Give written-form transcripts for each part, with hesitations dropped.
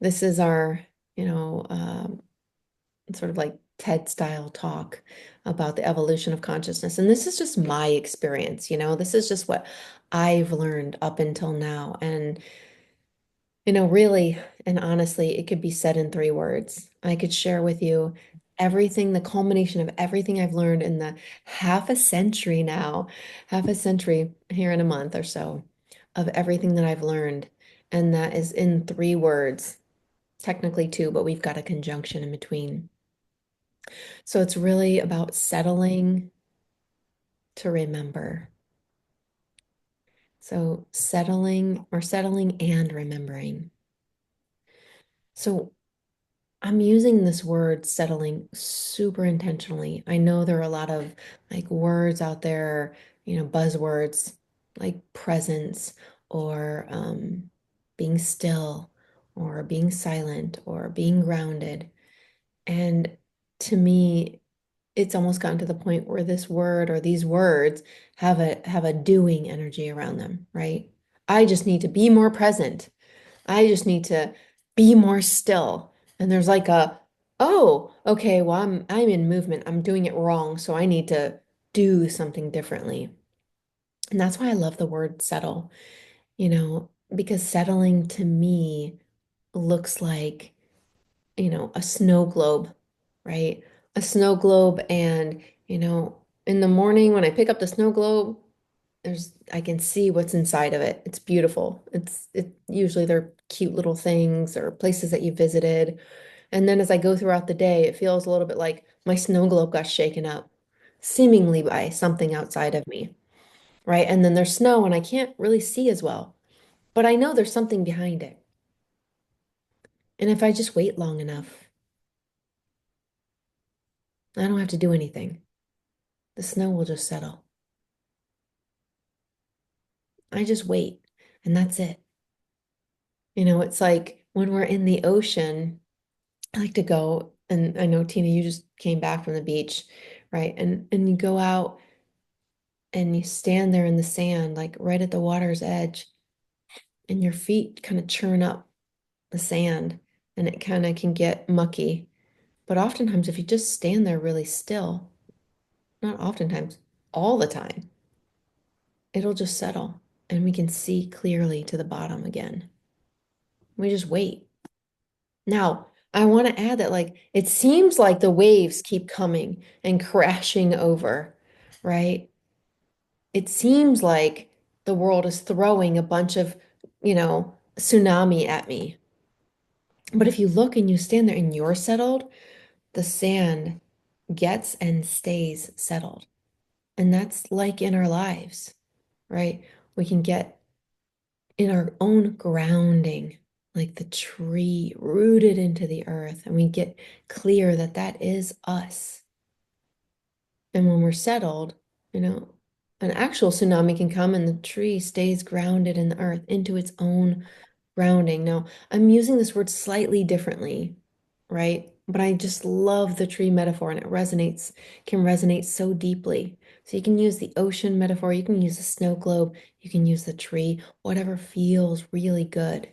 This is our, you know, sort of like TED style talk about the evolution of consciousness. And this is just my experience, this is just what I've learned up until now. And, really and honestly, it could be said in three words. I could share with you everything, the culmination of everything I've learned in the half a century now, half a century here in a month or so of everything that I've learned. And that is in three words, technically two, but we've got a conjunction in between. So it's really about settling to remember. So settling and remembering. So I'm using this word settling super intentionally. I know there are a lot of like words out there, buzzwords like presence or being still or being silent or being grounded. And to me, it's almost gotten to the point where this word or these words have a doing energy around them, right? I just need to be more present. I just need to be more still. And there's like oh, okay, well, I'm in movement. I'm doing it wrong, so I need to do something differently. And that's why I love the word settle, because settling to me looks like a snow globe, right? A snow globe. And, in the morning when I pick up the snow globe, I can see what's inside of it. It's beautiful. It usually they're cute little things or places that you visited. And then as I go throughout the day, it feels a little bit like my snow globe got shaken up, seemingly by something outside of me, right? And then there's snow and I can't really see as well, but I know there's something behind it. And if I just wait long enough, I don't have to do anything. The snow will just settle. I just wait, and that's it. It's like when we're in the ocean, I like to go, and I know Tina, you just came back from the beach, right? And you go out and you stand there in the sand, like right at the water's edge, and your feet kind of churn up the sand, and it kind of can get mucky. But oftentimes, if you just stand there really still, not oftentimes, all the time, it'll just settle, and we can see clearly to the bottom again. We just wait. Now, I want to add that, like, it seems like the waves keep coming and crashing over, right? It seems like the world is throwing a bunch of, tsunami at me. But if you look and you stand there and you're settled, the sand gets and stays settled. And that's like in our lives, right? We can get in our own grounding, like the tree rooted into the earth, and we get clear that that is us. And when we're settled, you know, an actual tsunami can come and the tree stays grounded in the earth into its own grounding. Now, I'm using this word slightly differently, right? But I just love the tree metaphor and it can resonate so deeply. So you can use the ocean metaphor, you can use the snow globe, you can use the tree, whatever feels really good.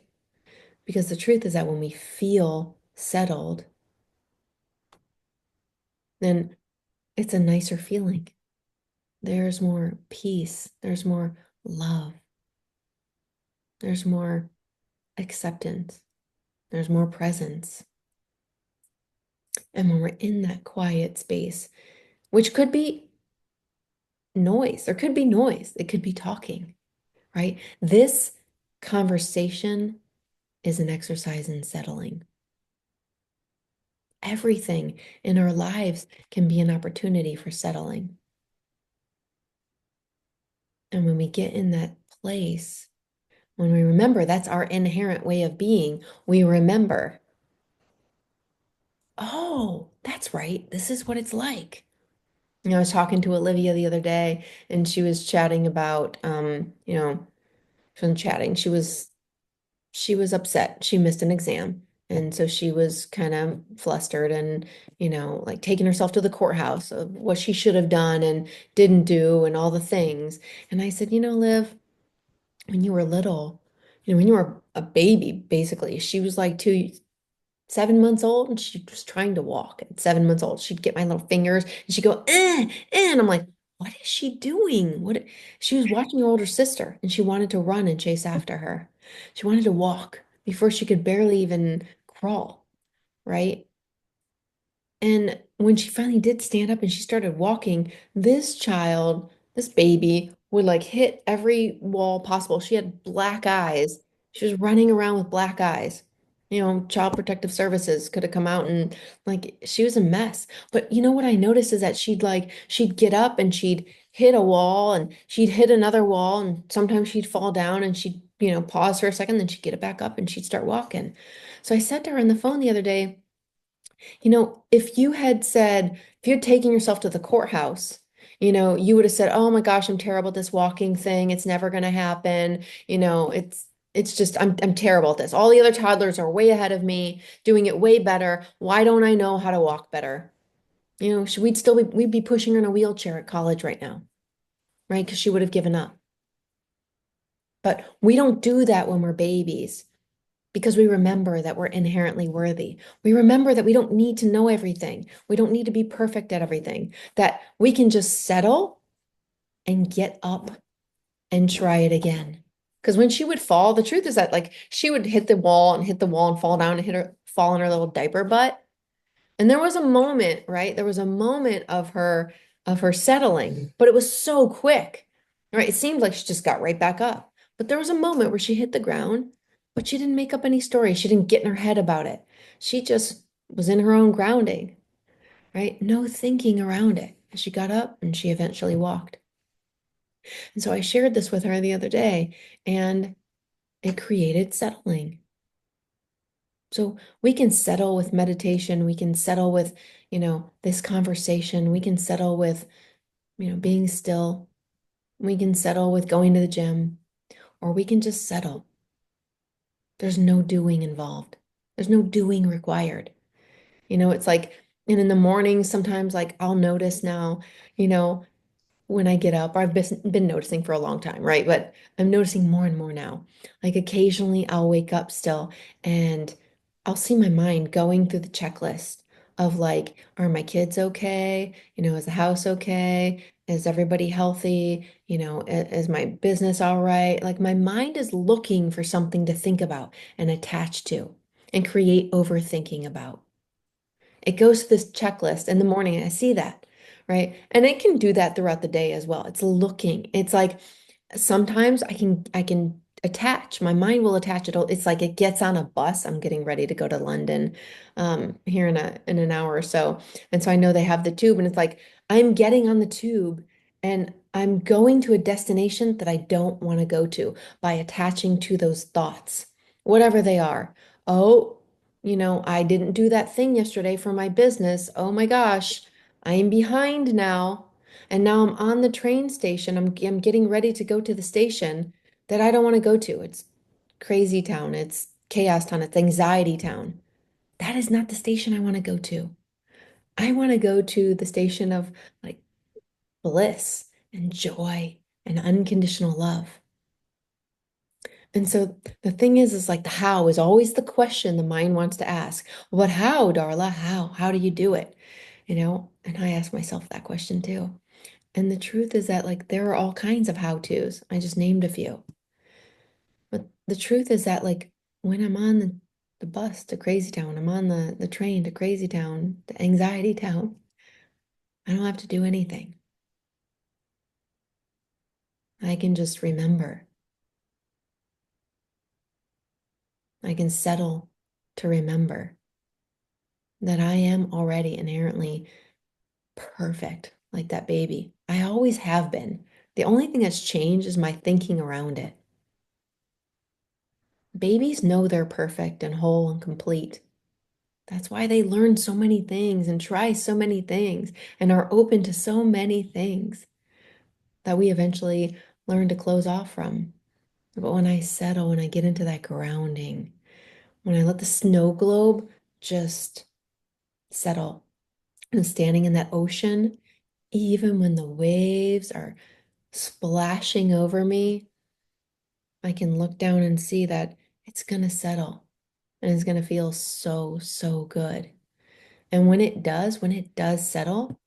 Because the truth is that when we feel settled, then it's a nicer feeling. There's more peace, there's more love, there's more acceptance, there's more presence. And when we're in that quiet space, which could be noise, there could be noise, it could be talking, right? This conversation is an exercise in settling. Everything in our lives can be an opportunity for settling. And when we get in that place, when we remember that's our inherent way of being, we remember, oh, that's right. This is what it's like. I was talking to Olivia the other day and she was chatting about, she wasn't chatting. She was upset. She missed an exam. And so she was kind of flustered and, like taking herself to the courthouse of what she should have done and didn't do and all the things. And I said, Liv, when you were little, when you were a baby, basically, she was like 7 months old and she was trying to walk at 7 months old. She'd get my little fingers and she'd go, and I'm like, what is she doing? She was watching her older sister and she wanted to run and chase after her. She wanted to walk before she could barely even crawl, right? And when she finally did stand up and she started walking, this child, this baby, would like hit every wall possible. She had black eyes. She was running around with black eyes. Child Protective Services could have come out and like she was a mess. But you know what I noticed is that she'd get up and she'd hit a wall and she'd hit another wall and sometimes she'd fall down and she'd, pause for a second, then she'd get it back up and she'd start walking. So I said to her on the phone the other day, if you had taken yourself to the courthouse, you would have said, "Oh my gosh, I'm terrible at this walking thing. It's never going to happen. It's just I'm terrible at this. All the other toddlers are way ahead of me, doing it way better. Why don't I know how to walk better?" We'd be pushing her in a wheelchair at college right now, right? Because she would have given up. But we don't do that when we're babies, because we remember that we're inherently worthy. We remember that we don't need to know everything. We don't need to be perfect at everything, that we can just settle and get up and try it again. Because when she would fall, the truth is that like she would hit the wall and hit the wall and fall down and fall in her little diaper butt. And there was a moment, right? There was a moment of her settling, but it was so quick, right? It seemed like she just got right back up. But there was a moment where she hit the ground, but she didn't make up any story. She didn't get in her head about it. She just was in her own grounding, right? No thinking around it. She got up and she eventually walked. And so I shared this with her the other day, and it created settling. So we can settle with meditation. We can settle with, this conversation. We can settle with, being still. We can settle with going to the gym, or we can just settle. There's no doing involved. There's no doing required. It's like, and in the morning, sometimes like I'll notice now, you know, when I get up, or I've been noticing for a long time, right? But I'm noticing more and more now. Like occasionally I'll wake up still and I'll see my mind going through the checklist of like, are my kids okay? Is the house okay? Is everybody healthy? Is my business all right? Like my mind is looking for something to think about and attach to and create overthinking about. It goes to this checklist in the morning, and I see that, right? And it can do that throughout the day as well. It's looking. It's like sometimes I can attach. My mind will attach it. It's like it gets on a bus. I'm getting ready to go to London here in an hour or so. And so I know they have the tube, and it's like I'm getting on the tube and I'm going to a destination that I don't want to go to by attaching to those thoughts, whatever they are. Oh, I didn't do that thing yesterday for my business. Oh my gosh, I am behind now. And now I'm on the train station. I'm getting ready to go to the station that I don't want to go to. It's crazy town. It's chaos town. It's anxiety town. That is not the station I want to go to. I want to go to the station of like bliss and joy and unconditional love. And so the thing is like the how is always the question the mind wants to ask. But how, Darla? How? How do you do it? And I ask myself that question too. And the truth is that like there are all kinds of how-tos. I just named a few. But the truth is that like when I'm on the bus to Crazy Town, I'm on the train to Crazy Town, to Anxiety Town, I don't have to do anything. I can just remember. I can settle to remember that I am already inherently perfect, like that baby. I always have been. The only thing that's changed is my thinking around it. Babies know they're perfect and whole and complete. That's why they learn so many things and try so many things and are open to so many things that we eventually learn to close off from. But when I settle, when I get into that grounding, when I let the snow globe just settle, and standing in that ocean, even when the waves are splashing over me, I can look down and see that it's going to settle and it's going to feel so, so good. And when it does settle,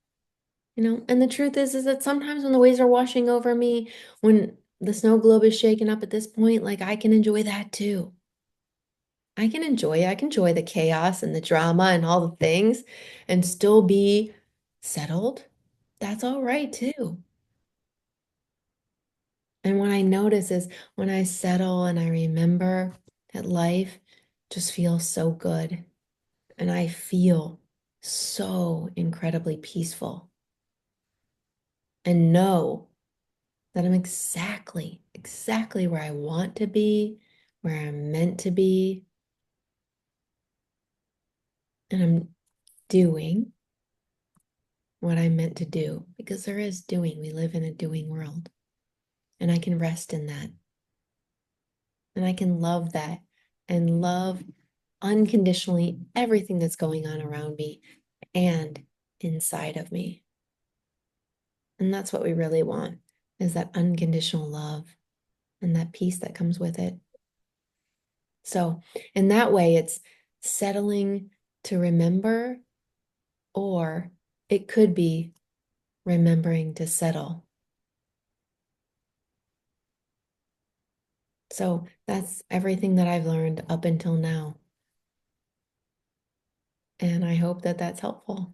and the truth is that sometimes when the waves are washing over me, when the snow globe is shaken up at this point, like I can enjoy that too. I can enjoy the chaos and the drama and all the things and still be settled. That's all right too. And what I notice is when I settle and I remember that life just feels so good and I feel so incredibly peaceful and know that I'm exactly where I want to be, where I'm meant to be, and I'm doing what I'm meant to do because there is doing. We live in a doing world, and I can rest in that, and I can love that and love unconditionally everything that's going on around me and inside of me. And that's what we really want is that unconditional love and that peace that comes with it. So, in that way, it's settling to remember, or it could be remembering to settle. So, that's everything that I've learned up until now. And I hope that that's helpful.